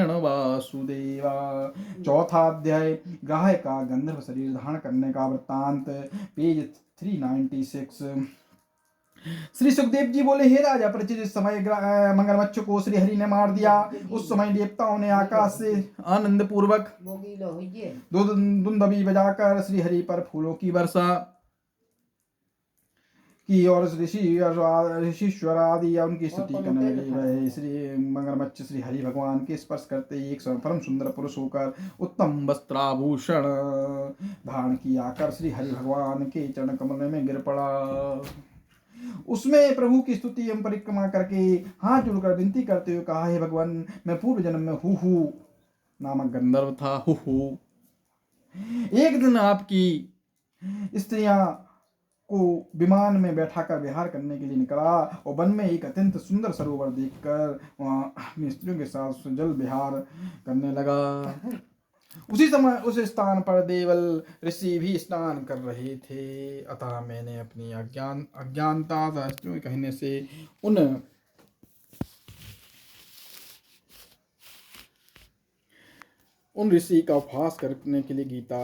नारायण वासुदेवा। चौथा अध्याय ग्राह्य का गंधर्व शरीर धारण करने का वृत्तांत, पेज 396। श्री सुखदेव जी बोले, हे राजा परिचित, इस समय मगरमच्छ को श्री हरि ने मार दिया। उस समय देवताओं ने आकाश से आनंद पूर्वक दुंदुभी बजाकर श्री हरि पर फूलों की वर्षा की और ऋषिश्वर आदि उनकी स्तुति करने लगे। वह श्री मगरमच्छ श्री हरि भगवान के स्पर्श करते ही एक परम सुंदर पुरुष होकर उत्तम वस्त्राभूषण धारण किया कर श्री हरि भगवान के चरण कमल में गिर पड़ा। उसमें प्रभु की स्तुति एवं परिक्रमा करके हाथ जोड़कर विनती करते हुए कहा, हे भगवान, मैं पूर्व जन्म में हु नामक गंधर्व था। हु एक दिन आपकी स्त्रियां को विमान में बैठाकर विहार करने के लिए निकला और वन में एक अत्यंत सुंदर सरोवर देखकर वहां अपनी स्त्रियों के साथ जल विहार करने लगा। उसी समय उस स्थान पर देवल ऋषि भी स्नान कर रहे थे। अतः मैंने अपनी अज्ञानता कहने से उन ऋषि का उपहास करने के लिए गीता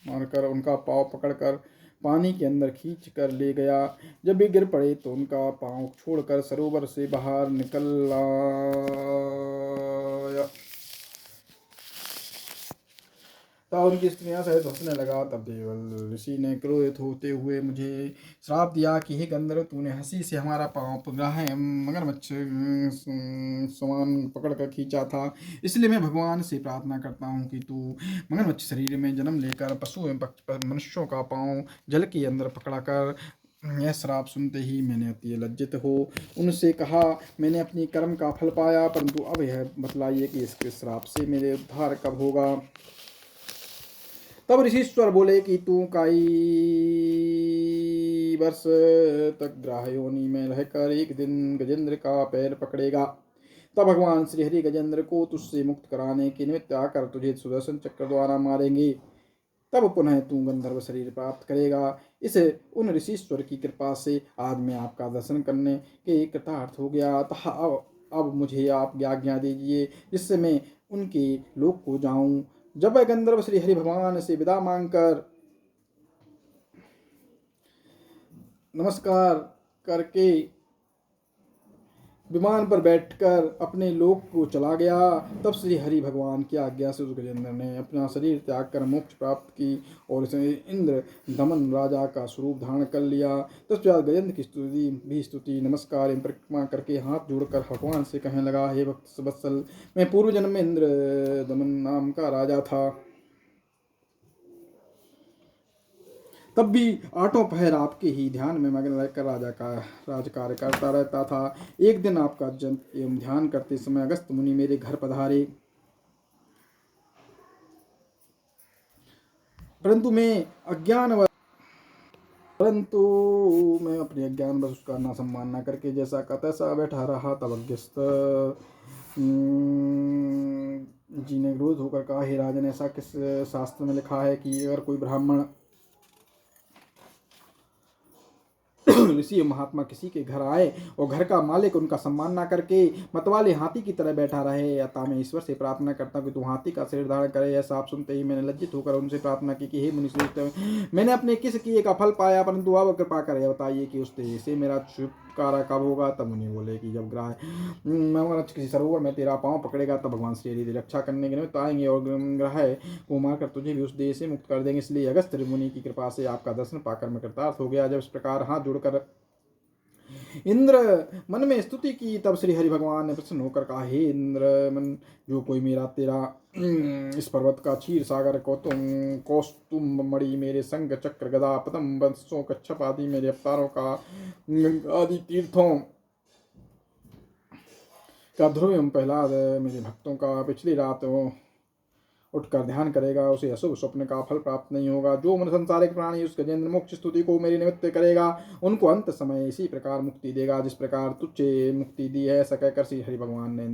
मारकर उनका पांव पकड़कर पानी के अंदर खींच कर ले गया। जब वे गिर पड़े तो उनका पांव छोड़कर सरोवर से बाहर निकल आया। तब उनकी स्त्रियां सहित हंसने लगा। तब देवल ऋषि ने क्रोधित होते हुए मुझे श्राप दिया कि हे गंधर्व, तूने हंसी से हमारा पांव ग्राह्य मगरमच्छ समान पकड़कर खींचा था। इसलिए मैं भगवान से प्रार्थना करता हूँ कि तू मगरमच्छ शरीर में जन्म लेकर पशु एवं मनुष्यों का पांव जल के अंदर पकड़ाकर। यह श्राप सुनते ही मैंने अति लज्जित हो उनसे कहा, मैंने अपनी कर्म का फल पाया, परंतु अब यह बतलाइए कि इसके श्राप से मेरे उद्धार कब होगा। तब ऋषिश्वर बोले कि तू कई वर्ष तक ग्राह्य योनि में रहकर एक दिन गजेंद्र का पैर पकड़ेगा। तब भगवान श्री हरि गजेंद्र को तुझसे मुक्त कराने के निमित्त आकर तुझे सुदर्शन चक्र द्वारा मारेंगे। तब पुनः तू गंधर्व शरीर प्राप्त करेगा। इस उन ऋषिश्वर की कृपा से आज मैं आपका दर्शन करने के कृतार्थ हो गया। अतः अब मुझे आप आज्ञा दीजिए जिससे मैं उनके लोक को जाऊं। जब वह गंधर्व श्री हरि भगवान से विदा मांगकर नमस्कार करके विमान पर बैठकर अपने लोक को चला गया, तब श्री हरि भगवान की आज्ञा से उस गजेंद्र ने अपना शरीर त्याग कर मोक्ष प्राप्त की और इंद्र दमन राजा का स्वरूप धारण कर लिया। तत्पश्चात गजेंद्र की स्तुति नमस्कार एवं परिक्रमा करके हाथ जोड़कर भगवान से कहने लगा, हे भक्त वत्सल, मैं पूर्व जन्म में इंद्र दमन नाम का राजा था। तब भी आठों पहर आपके ही ध्यान में मग्न रहकर राजा का राजकार्य करता रहता था। एक दिन आपका जप एवं ध्यान करते समय अगस्त मुनि मेरे घर पधारे, परंतु मैं अपने अज्ञान बस उसका ना सम्मान न करके जैसा का तैसा बैठा रहा। तब अगस्त जी ने क्रोध होकर कहा, हे राजन, ऐसा किस शास्त्र में लिखा है कि अगर कोई ब्राह्मण ऋषि महात्मा किसी के घर आए और घर का मालिक उनका सम्मान ना करके मतवाले हाथी की तरह बैठा रहे। अतः मैं ईश्वर से प्रार्थना करता हूँ कि तू हाथी का शरीर धारण करे। यह साफ सुनते ही मैंने लज्जित होकर उनसे प्रार्थना की कि हे मुनिश्रेष्ठ, मैंने अपने किस किए का फल पाया, परंतु अब कृपा कर बताइए कि उस तेज से मेरा छुटकारा कब होगा। तब मुनि बोले कि जब मगरमच्छ किसी सरोवर में तेरा पांव पकड़ेगा तब भगवान श्री हरि रक्षा करने के निमित्त आएंगे और ग्राह्य को मारकर तुझे भी उस देह से मुक्त कर देंगे। इसलिए अगस्त मुनि की कृपा से आपका दर्शन पाकर मैं कृतार्थ हो गया। जब इस प्रकार हाथ जोड़कर इंद्र मन में स्तुति की, तब श्री हरि भगवान ने प्रसन्न होकर कहा, हे इंद्र मन, जो कोई मेरा तेरा इस पर्वत का क्षीर सागर कौस्तुम मणि, मेरे संग चक्र गदा पदम वंशों कच्छप आदि मेरे अवतारों का आदि तीर्थों का ध्रुव एवं प्रहलाद मेरे भक्तों का पिछली रात उठकर ध्यान करेगा उसे अशुभ स्वप्न का फल प्राप्त नहीं होगा। जो मन संसारिक प्राणी उस गजेंद्र मोक्ष स्तुति को मेरे निमित्त करेगा उनको अंत समय इसी प्रकार मुक्ति देगा जिस प्रकार तुझे मुक्ति दी है। ऐसा कहकर श्री हरि भगवान ने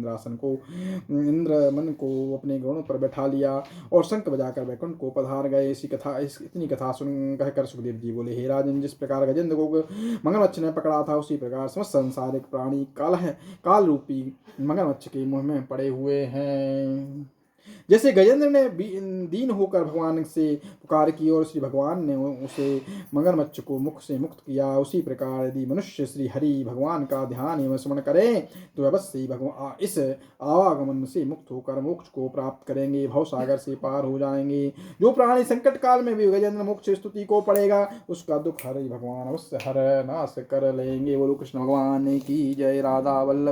इंद्र मन को अपने घोड़ों पर बैठा लिया और शंख बजाकर वैकुंठ को पधार गए। इतनी कथा सुन कहकर सुखदेव जी बोले, हे राजन, जिस प्रकार गजेंद्र को मगरमच्छ ने पकड़ा था उसी प्रकार समस्त संसारिक प्राणी काल रूपी मगरमच्छ के मुंह में पड़े हुए हैं। जैसे गजेंद्र ने दीन होकर भगवान से पुकार की और श्री भगवान ने उसे मगरमच्छ को मुख से मुक्त किया, उसी प्रकार यदि मनुष्य श्री हरि भगवान का ध्यान एवं स्मरण करें तो अवश्य भगवान इस आवागमन से मुक्त होकर मोक्ष को प्राप्त करेंगे, भव सागर से पार हो जाएंगे। जो प्राणी संकट काल में भी गजेंद्र मोक्ष स्तुति को पड़ेगा उसका दुख हरि भगवान अवश्य हर नाश कर लेंगे। बोलो कृष्ण भगवान की जय। राधा वल्लभ